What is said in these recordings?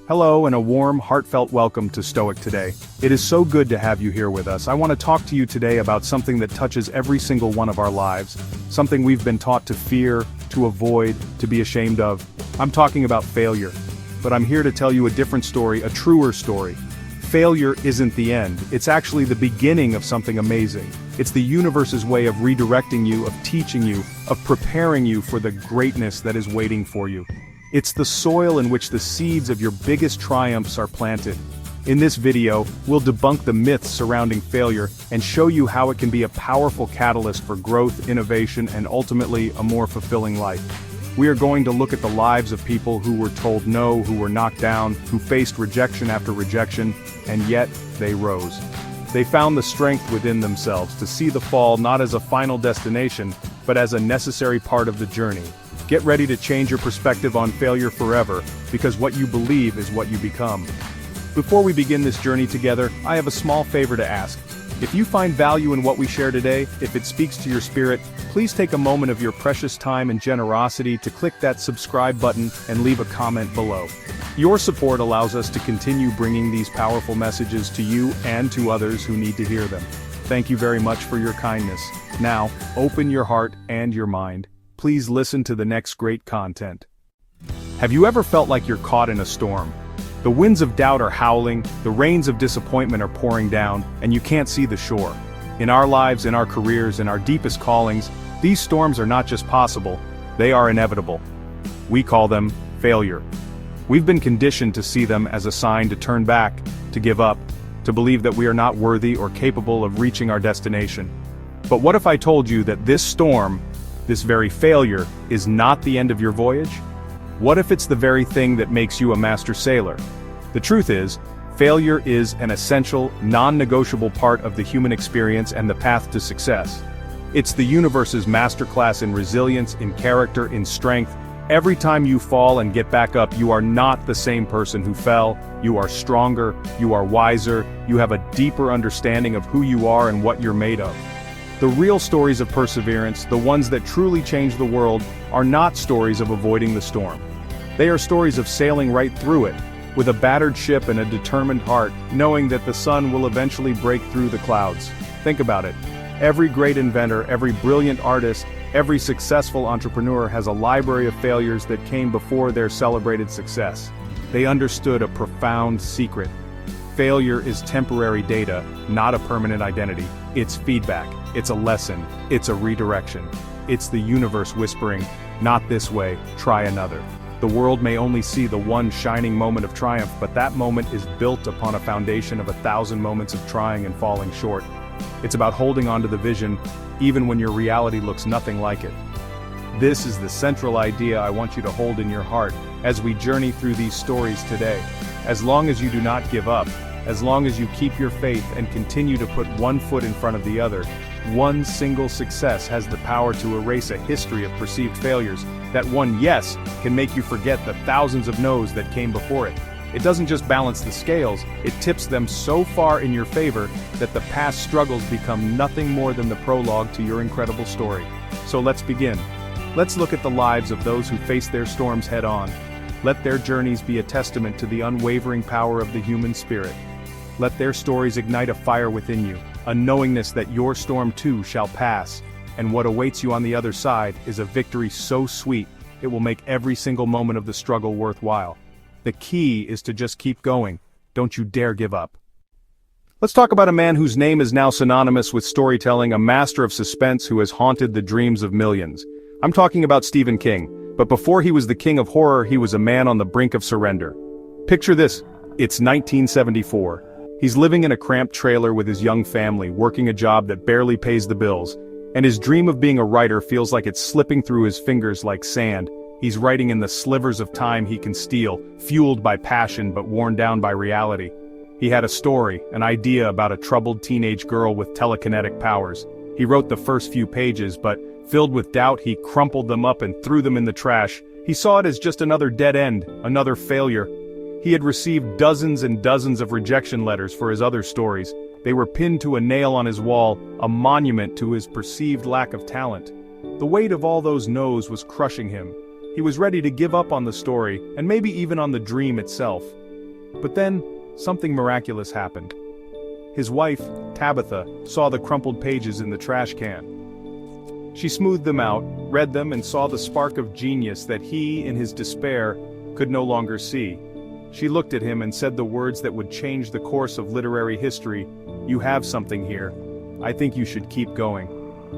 Hello and a warm, heartfelt welcome to Stoic today. It is so good to have you here with us. I want to talk to you today about something that touches every single one of our lives, something we've been taught to fear, to avoid, to be ashamed of. I'm talking about failure. But I'm here to tell you a different story, a truer story. Failure isn't the end, it's actually the beginning of something amazing. It's the universe's way of redirecting you, of teaching you, of preparing you for the greatness that is waiting for you. It's the soil in which the seeds of your biggest triumphs are planted. In this video, we'll debunk the myths surrounding failure and show you how it can be a powerful catalyst for growth, innovation, and ultimately a more fulfilling life. We are going to look at the lives of people who were told no, who were knocked down, who faced rejection after rejection, and yet they rose. They found the strength within themselves to see the fall not as a final destination, but as a necessary part of the journey. Get ready to change your perspective on failure forever, because what you believe is what you become. Before we begin this journey together, I have a small favor to ask. If you find value in what we share today, if it speaks to your spirit, please take a moment of your precious time and generosity to click that subscribe button and leave a comment below. Your support allows us to continue bringing these powerful messages to you and to others who need to hear them. Thank you very much for your kindness. Now, open your heart and your mind. Please listen to the next great content. Have you ever felt like you're caught in a storm? The winds of doubt are howling, the rains of disappointment are pouring down, and you can't see the shore. In our lives, in our careers, in our deepest callings, these storms are not just possible, they are inevitable. We call them failure. We've been conditioned to see them as a sign to turn back, to give up, to believe that we are not worthy or capable of reaching our destination. But what if I told you that this storm, this very failure, is not the end of your voyage? What if it's the very thing that makes you a master sailor? The truth is, failure is an essential, non-negotiable part of the human experience and the path to success. It's the universe's masterclass in resilience, in character, in strength. Every time you fall and get back up, you are not the same person who fell. You are stronger, you are wiser, you have a deeper understanding of who you are and what you're made of. The real stories of perseverance, the ones that truly change the world, are not stories of avoiding the storm. They are stories of sailing right through it, with a battered ship and a determined heart, knowing that the sun will eventually break through the clouds. Think about it. Every great inventor, every brilliant artist, every successful entrepreneur has a library of failures that came before their celebrated success. They understood a profound secret. Failure is temporary data, not a permanent identity. It's feedback, it's a lesson, it's a redirection. It's the universe whispering, not this way, try another. The world may only see the one shining moment of triumph, but that moment is built upon a foundation of 1,000 moments of trying and falling short. It's about holding on to the vision, even when your reality looks nothing like it. This is the central idea I want you to hold in your heart as we journey through these stories today. As long as you do not give up, as long as you keep your faith and continue to put one foot in front of the other, one single success has the power to erase a history of perceived failures. That one yes can make you forget the thousands of no's that came before it. It doesn't just balance the scales, it tips them so far in your favor that the past struggles become nothing more than the prologue to your incredible story. So let's begin. Let's look at the lives of those who face their storms head on. Let their journeys be a testament to the unwavering power of the human spirit. Let their stories ignite a fire within you, a knowingness that your storm too shall pass, and what awaits you on the other side is a victory so sweet, it will make every single moment of the struggle worthwhile. The key is to just keep going. Don't you dare give up. Let's talk about a man whose name is now synonymous with storytelling, a master of suspense who has haunted the dreams of millions. I'm talking about Stephen King. But before he was the king of horror, he was a man on the brink of surrender. Picture this, it's 1974. He's living in a cramped trailer with his young family, working a job that barely pays the bills, and his dream of being a writer feels like it's slipping through his fingers like sand. He's writing in the slivers of time he can steal, fueled by passion but worn down by reality. He had a story, an idea about a troubled teenage girl with telekinetic powers. He wrote the first few pages, but filled with doubt, he crumpled them up and threw them in the trash. He saw it as just another dead end, another failure. He had received dozens and dozens of rejection letters for his other stories. They were pinned to a nail on his wall, a monument to his perceived lack of talent. The weight of all those no's was crushing him. He was ready to give up on the story, and maybe even on the dream itself. But then, something miraculous happened. His wife, Tabitha, saw the crumpled pages in the trash can. She smoothed them out, read them, and saw the spark of genius that he, in his despair, could no longer see. She looked at him and said the words that would change the course of literary history: "You have something here. I think you should keep going."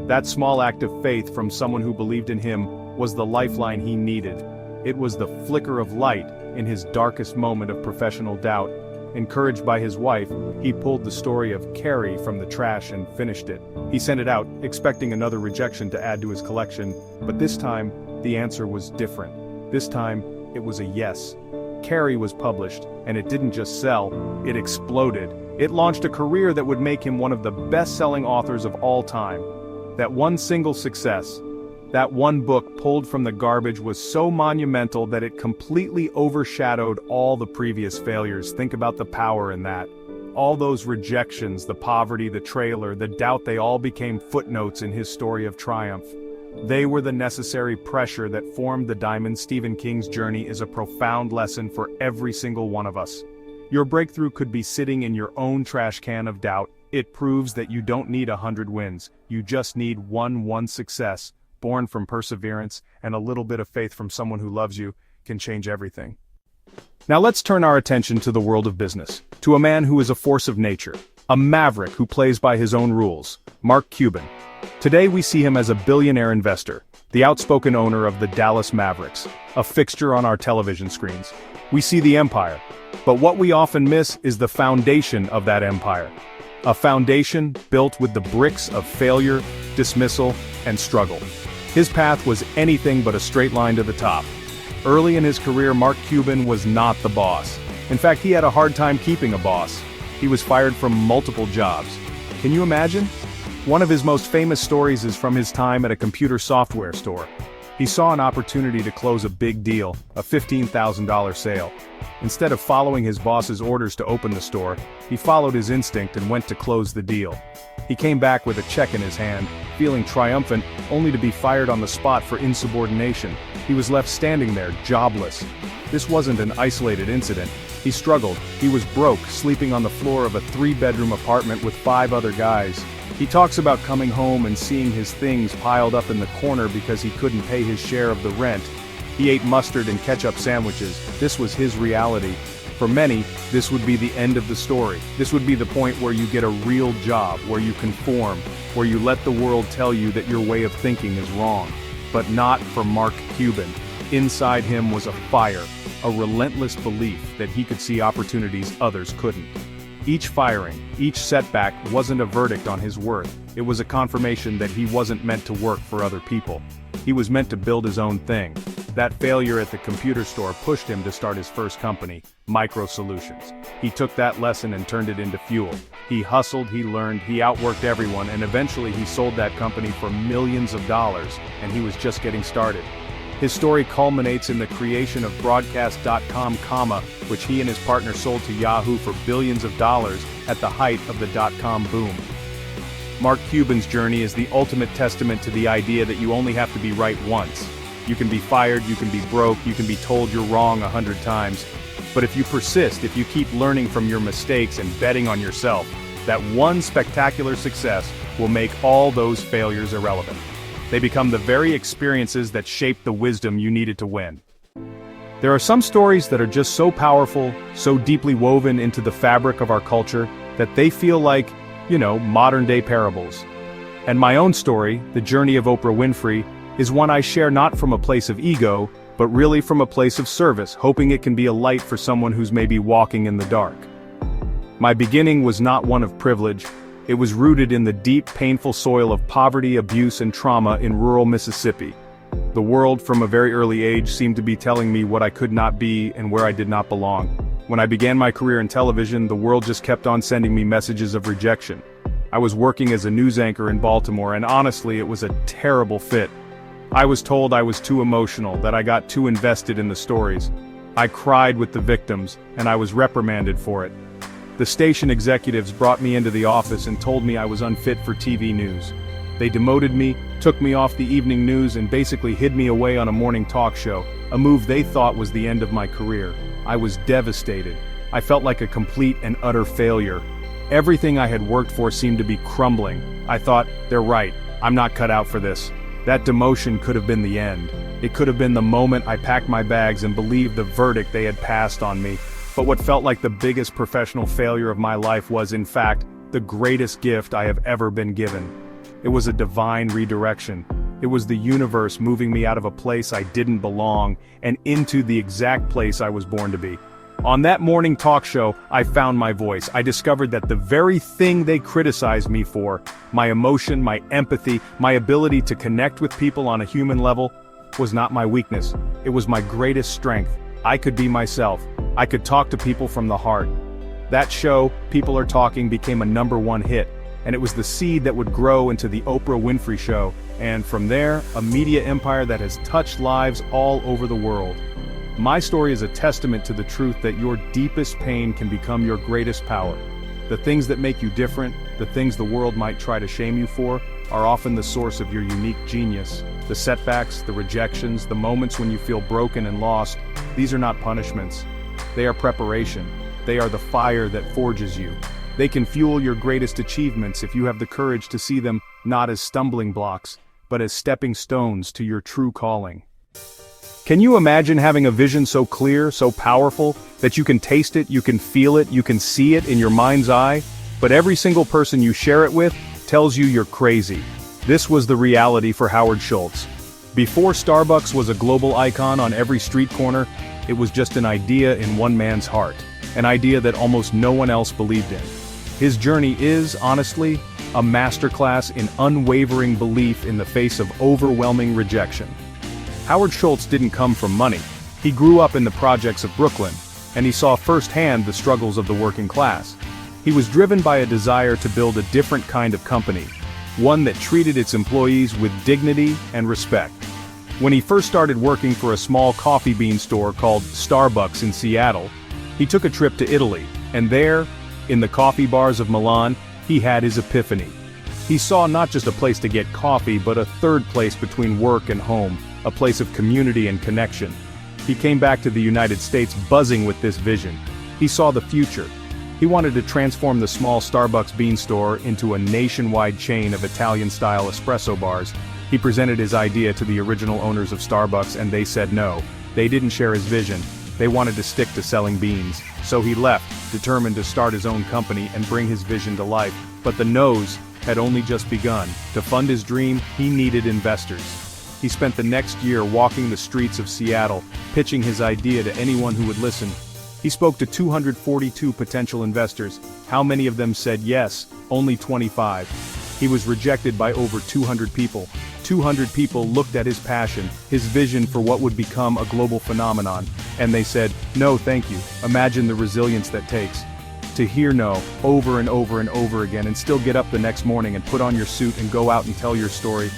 That small act of faith from someone who believed in him was the lifeline he needed. It was the flicker of light in his darkest moment of professional doubt. Encouraged by his wife, he pulled the story of Carrie from the trash and finished it. He sent it out, expecting another rejection to add to his collection, but this time, the answer was different. This time, it was a yes. Carrie was published, and it didn't just sell, it exploded. It launched a career that would make him one of the best-selling authors of all time. That one single success, that one book pulled from the garbage, was so monumental that it completely overshadowed all the previous failures. Think about the power in that. All those rejections, the poverty, the trailer, the doubt, they all became footnotes in his story of triumph. They were the necessary pressure that formed the diamond. Stephen King's journey is a profound lesson for every single one of us. Your breakthrough could be sitting in your own trash can of doubt. It proves that you don't need 100 wins, you just need one success, born from perseverance, and a little bit of faith from someone who loves you, can change everything. Now let's turn our attention to the world of business, to a man who is a force of nature, a maverick who plays by his own rules, Mark Cuban. Today we see him as a billionaire investor, the outspoken owner of the Dallas Mavericks, a fixture on our television screens. We see the empire, but what we often miss is the foundation of that empire. A foundation built with the bricks of failure, dismissal, and struggle. His path was anything but a straight line to the top. Early in his career, Mark Cuban was not the boss. In fact, he had a hard time keeping a boss. He was fired from multiple jobs. Can you imagine? One of his most famous stories is from his time at a computer software store. He saw an opportunity to close a big deal, a $15,000 sale. Instead of following his boss's orders to open the store, he followed his instinct and went to close the deal. He came back with a check in his hand, feeling triumphant, only to be fired on the spot for insubordination. He was left standing there, jobless. This wasn't an isolated incident. He struggled. He was broke, sleeping on the floor of a 3-bedroom apartment with 5 other guys. He talks about coming home and seeing his things piled up in the corner because he couldn't pay his share of the rent. He ate mustard and ketchup sandwiches. This was his reality. For many, this would be the end of the story. This would be the point where you get a real job, where you conform, where you let the world tell you that your way of thinking is wrong. But not for Mark Cuban. Inside him was a fire, a relentless belief that he could see opportunities others couldn't. Each firing, each setback wasn't a verdict on his worth. It was a confirmation that he wasn't meant to work for other people. He was meant to build his own thing. That failure at the computer store pushed him to start his first company, Micro Solutions. He took that lesson and turned it into fuel. He hustled, he learned, he outworked everyone, and eventually he sold that company for millions of dollars, and he was just getting started. His story culminates in the creation of Broadcast.com, which he and his partner sold to Yahoo for billions of dollars at the height of the dot-com boom. Mark Cuban's journey is the ultimate testament to the idea that you only have to be right once. You can be fired, you can be broke, you can be told you're wrong 100 times. But if you persist, if you keep learning from your mistakes and betting on yourself, that one spectacular success will make all those failures irrelevant. They become the very experiences that shape the wisdom you needed to win. There are some stories that are just so powerful, so deeply woven into the fabric of our culture, that they feel like, modern-day parables. And my own story, the journey of Oprah Winfrey, is one I share not from a place of ego, but really from a place of service, hoping it can be a light for someone who's maybe walking in the dark. My beginning was not one of privilege. It was rooted in the deep, painful soil of poverty, abuse, and trauma in rural Mississippi. The world, from a very early age, seemed to be telling me what I could not be and where I did not belong. When I began my career in television, the world just kept on sending me messages of rejection. I was working as a news anchor in Baltimore, and honestly, it was a terrible fit. I was told I was too emotional, that I got too invested in the stories. I cried with the victims, and I was reprimanded for it. The station executives brought me into the office and told me I was unfit for TV news. They demoted me, took me off the evening news, and basically hid me away on a morning talk show, a move they thought was the end of my career. I was devastated. I felt like a complete and utter failure. Everything I had worked for seemed to be crumbling. I thought, they're right, I'm not cut out for this. That demotion could have been the end. It could have been the moment I packed my bags and believed the verdict they had passed on me. But what felt like the biggest professional failure of my life was, in fact, the greatest gift I have ever been given. It was a divine redirection. It was the universe moving me out of a place I didn't belong and into the exact place I was born to be. On that morning talk show, I found my voice. I discovered that the very thing they criticized me for, my emotion, my empathy, my ability to connect with people on a human level, was not my weakness. It was my greatest strength. I could be myself. I could talk to people from the heart. That show, People Are Talking, became a #1 hit, and it was the seed that would grow into the Oprah Winfrey Show, and from there, a media empire that has touched lives all over the world. My story is a testament to the truth that your deepest pain can become your greatest power. The things that make you different, the things the world might try to shame you for, are often the source of your unique genius. The setbacks, the rejections, the moments when you feel broken and lost, these are not punishments. They are preparation. They are the fire that forges you. They can fuel your greatest achievements if you have the courage to see them not as stumbling blocks, but as stepping stones to your true calling. Can you imagine having a vision so clear, so powerful, that you can taste it, you can feel it, you can see it in your mind's eye, but every single person you share it with tells you you're crazy? This was the reality for Howard Schultz. Before Starbucks was a global icon on every street corner, it was just an idea in one man's heart, an idea that almost no one else believed in. His journey is, honestly, a masterclass in unwavering belief in the face of overwhelming rejection. Howard Schultz didn't come from money. He grew up in the projects of Brooklyn, and he saw firsthand the struggles of the working class. He was driven by a desire to build a different kind of company, one that treated its employees with dignity and respect. When he first started working for a small coffee bean store called Starbucks in Seattle, he took a trip to Italy, and there, in the coffee bars of Milan, he had his epiphany. He saw not just a place to get coffee, but a third place between work and home, a place of community and connection. He came back to the United States buzzing with this vision. He saw the future. He wanted to transform the small Starbucks bean store into a nationwide chain of Italian-style espresso bars. He presented his idea to the original owners of Starbucks, and they said no. They didn't share his vision. They wanted to stick to selling beans. So he left, determined to start his own company and bring his vision to life. But the no's had only just begun. To fund his dream, he needed investors. He spent the next year walking the streets of Seattle, pitching his idea to anyone who would listen. He spoke to 242 potential investors. How many of them said yes? Only 25. He was rejected by over 200 people. 200 people looked at his passion, his vision for what would become a global phenomenon, and they said, no thank you. Imagine the resilience that takes. To hear no, over and over and over again, and still get up the next morning and put on your suit and go out and tell your story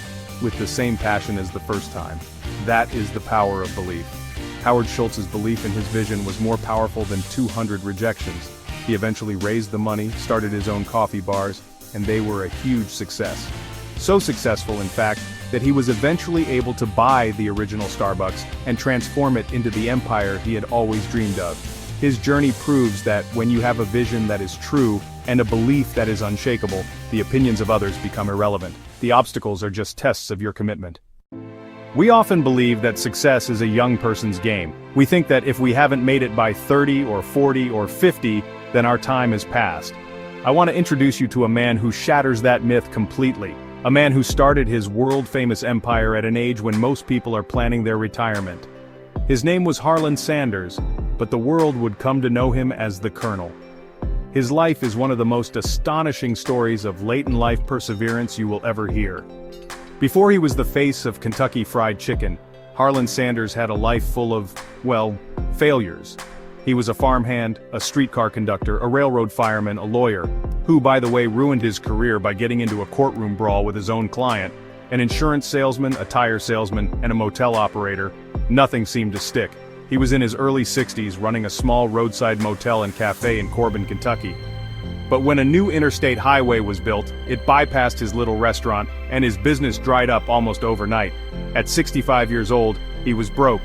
with the same passion as the first time. That is the power of belief. Howard Schultz's belief in his vision was more powerful than 200 rejections. He eventually raised the money, started his own coffee bars, and they were a huge success. So successful, in fact, that he was eventually able to buy the original Starbucks and transform it into the empire he had always dreamed of. His journey proves that when you have a vision that is true and a belief that is unshakable, the opinions of others become irrelevant. The obstacles are just tests of your commitment. We often believe that success is a young person's game. We think that if we haven't made it by 30 or 40 or 50, then our time has passed. I want to introduce you to a man who shatters that myth completely. A man who started his world-famous empire at an age when most people are planning their retirement. His name was Harlan Sanders, but the world would come to know him as the Colonel. His life is one of the most astonishing stories of late-in-life perseverance you will ever hear. Before he was the face of Kentucky Fried Chicken, Harlan Sanders had a life full of, well, failures. He was a farmhand, a streetcar conductor, a railroad fireman, a lawyer, who, by the way, ruined his career by getting into a courtroom brawl with his own client, an insurance salesman, a tire salesman, and a motel operator. Nothing seemed to stick. He was in his early 60s running a small roadside motel and cafe in Corbin, Kentucky. But when a new interstate highway was built, it bypassed his little restaurant, and his business dried up almost overnight. At 65 years old, he was broke.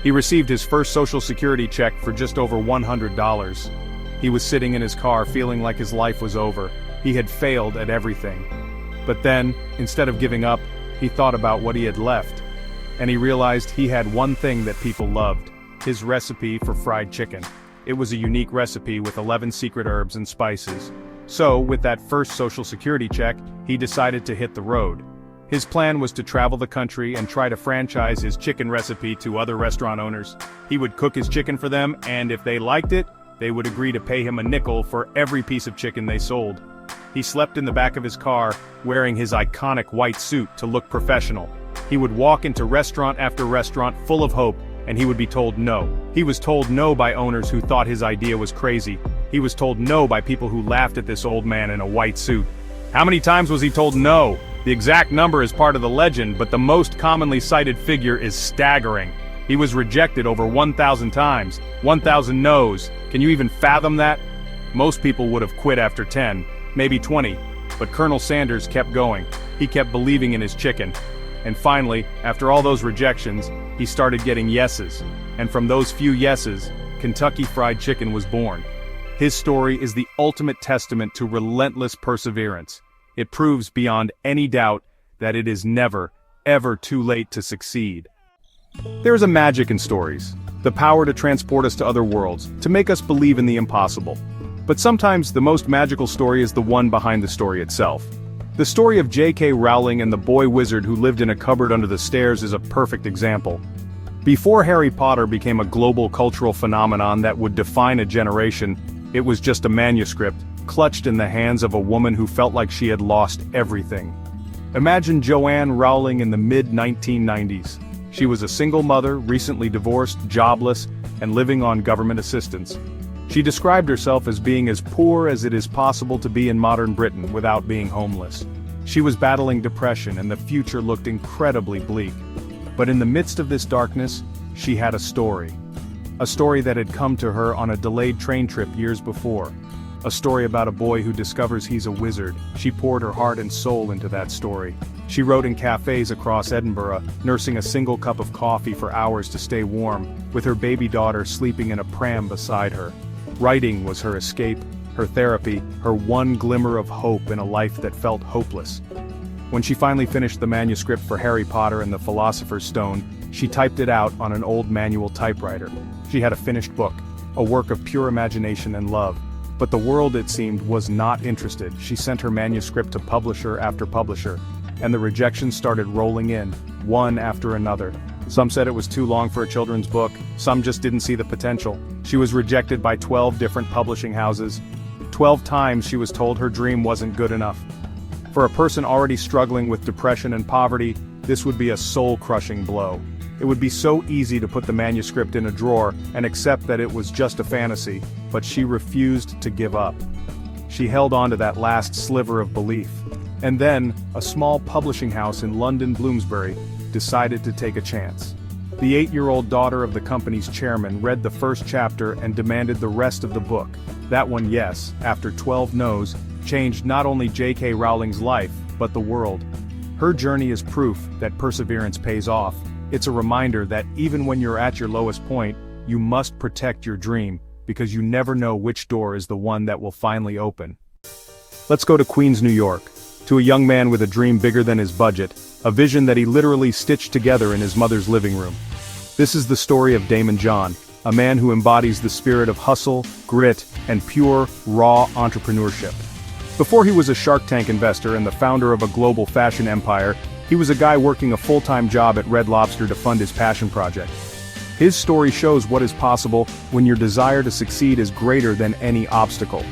He received his first Social Security check for just over $100. He was sitting in his car feeling like his life was over. He had failed at everything. But then, instead of giving up, he thought about what he had left. And he realized he had one thing that people loved: his recipe for fried chicken. It was a unique recipe with 11 secret herbs and spices. So, with that first social security check, he decided to hit the road. His plan was to travel the country and try to franchise his chicken recipe to other restaurant owners. He would cook his chicken for them, and if they liked it, they would agree to pay him a nickel for every piece of chicken they sold. He slept in the back of his car, wearing his iconic white suit to look professional. He would walk into restaurant after restaurant full of hope, and he would be told no. He was told no by owners who thought his idea was crazy. He was told no by people who laughed at this old man in a white suit. How many times was he told no? The exact number is part of the legend, but the most commonly cited figure is staggering. He was rejected over 1,000 times. 1,000 no's. Can you even fathom that? Most people would have quit after 10, maybe 20, but Colonel Sanders kept going. He kept believing in his chicken. And finally, after all those rejections, he started getting yeses. And from those few yeses, Kentucky Fried Chicken was born. His story is the ultimate testament to relentless perseverance. It proves beyond any doubt that it is never, ever too late to succeed. There is a magic in stories, the power to transport us to other worlds, to make us believe in the impossible. But sometimes the most magical story is the one behind the story itself. The story of J.K. Rowling and the boy wizard who lived in a cupboard under the stairs is a perfect example. Before Harry Potter became a global cultural phenomenon that would define a generation, it was just a manuscript, clutched in the hands of a woman who felt like she had lost everything. Imagine Joanne Rowling in the mid-1990s. She was a single mother, recently divorced, jobless, and living on government assistance. She described herself as being as poor as it is possible to be in modern Britain without being homeless. She was battling depression and the future looked incredibly bleak. But in the midst of this darkness, she had a story. A story that had come to her on a delayed train trip years before. A story about a boy who discovers he's a wizard. She poured her heart and soul into that story. She wrote in cafes across Edinburgh, nursing a single cup of coffee for hours to stay warm, with her baby daughter sleeping in a pram beside her. Writing was her escape, her therapy, her one glimmer of hope in a life that felt hopeless. When she finally finished the manuscript for Harry Potter and the Philosopher's Stone, she typed it out on an old manual typewriter. She had a finished book, a work of pure imagination and love. But the world, it seemed, was not interested. She sent her manuscript to publisher after publisher, and the rejections started rolling in, one after another. Some said it was too long for a children's book, some just didn't see the potential. She was rejected by 12 different publishing houses. 12 times she was told her dream wasn't good enough. For a person already struggling with depression and poverty, this would be a soul-crushing blow. It would be so easy to put the manuscript in a drawer and accept that it was just a fantasy, but she refused to give up. She held on to that last sliver of belief. And then, a small publishing house in London, Bloomsbury, decided to take a chance. The 8-year-old daughter of the company's chairman read the first chapter and demanded the rest of the book. That one, yes, after 12 no's, changed not only J.K. Rowling's life, but the world. Her journey is proof that perseverance pays off. It's a reminder that even when you're at your lowest point, you must protect your dream, because you never know which door is the one that will finally open. Let's go to Queens, New York, to a young man with a dream bigger than his budget, a vision that he literally stitched together in his mother's living room. This is the story of Damon John, a man who embodies the spirit of hustle, grit, and pure, raw entrepreneurship. Before he was a Shark Tank investor and the founder of a global fashion empire, he was a guy working a full-time job at Red Lobster to fund his passion project. His story shows what is possible when your desire to succeed is greater than any obstacle.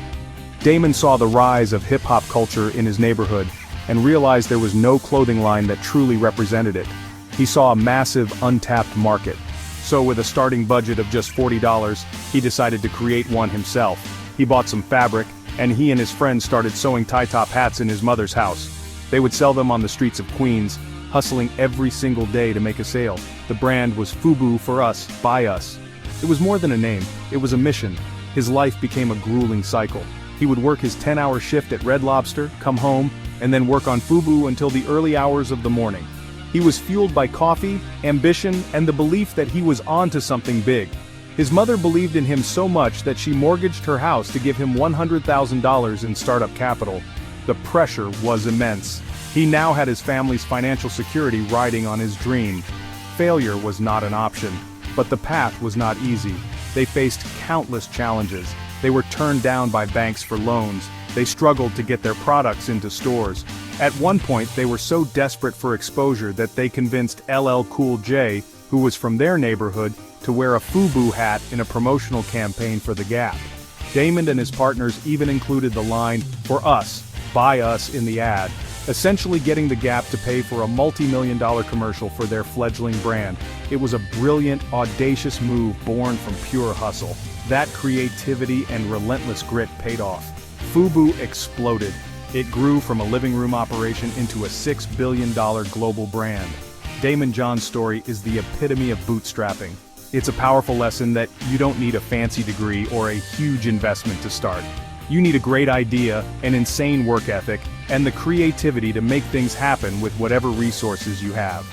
Damon saw the rise of hip-hop culture in his neighborhood, and realized there was no clothing line that truly represented it. He saw a massive, untapped market. So with a starting budget of just $40, he decided to create one himself. He bought some fabric, and he and his friends started sewing tie-top hats in his mother's house. They would sell them on the streets of Queens, hustling every single day to make a sale. The brand was FUBU for us, by us. It was more than a name, it was a mission. His life became a grueling cycle. He would work his 10-hour shift at Red Lobster, come home, and then work on FUBU until the early hours of the morning. He was fueled by coffee, ambition, and the belief that he was onto something big. His mother believed in him so much that she mortgaged her house to give him $100,000 in startup capital. The pressure was immense. He now had his family's financial security riding on his dream. Failure was not an option. But the path was not easy. They faced countless challenges. They were turned down by banks for loans. They struggled to get their products into stores. At one point, they were so desperate for exposure that they convinced LL Cool J, who was from their neighborhood, to wear a FUBU hat in a promotional campaign for The Gap. Damon and his partners even included the line, "For us, buy us," in the ad, essentially getting The Gap to pay for a multi-million-dollar commercial for their fledgling brand. It was a brilliant, audacious move born from pure hustle. That creativity and relentless grit paid off. FUBU exploded. It grew from a living room operation into a $6 billion global brand. Damon John's story is the epitome of bootstrapping. It's a powerful lesson that you don't need a fancy degree or a huge investment to start. You need a great idea, an insane work ethic, and the creativity to make things happen with whatever resources you have.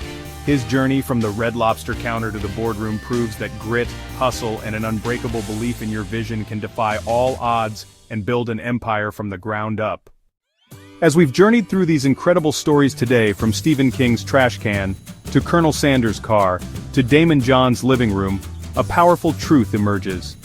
His journey from the Red Lobster counter to the boardroom proves that grit, hustle, and an unbreakable belief in your vision can defy all odds and build an empire from the ground up. As we've journeyed through these incredible stories today, from Stephen King's trash can, to Colonel Sanders' car, to Damon John's living room, a powerful truth emerges.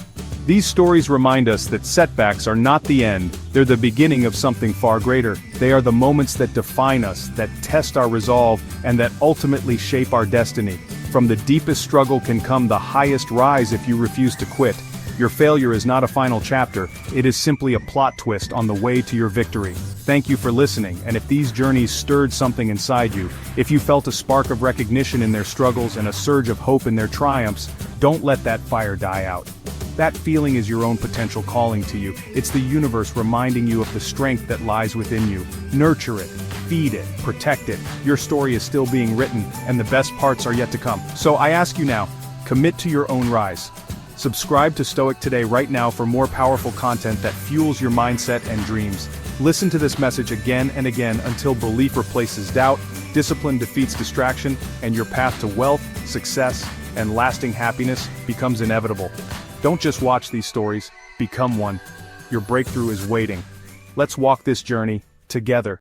These stories remind us that setbacks are not the end, they're the beginning of something far greater. They are the moments that define us, that test our resolve, and that ultimately shape our destiny. From the deepest struggle can come the highest rise if you refuse to quit. Your failure is not a final chapter, it is simply a plot twist on the way to your victory. Thank you for listening, and if these journeys stirred something inside you, if you felt a spark of recognition in their struggles and a surge of hope in their triumphs, don't let that fire die out. That feeling is your own potential calling to you. It's the universe reminding you of the strength that lies within you. Nurture it, feed it, protect it. Your story is still being written, and the best parts are yet to come. So I ask you now, commit to your own rise. Subscribe to Stoic today right now for more powerful content that fuels your mindset and dreams. Listen to this message again and again until belief replaces doubt, discipline defeats distraction, and your path to wealth, success, and lasting happiness becomes inevitable. Don't just watch these stories, become one. Your breakthrough is waiting. Let's walk this journey together.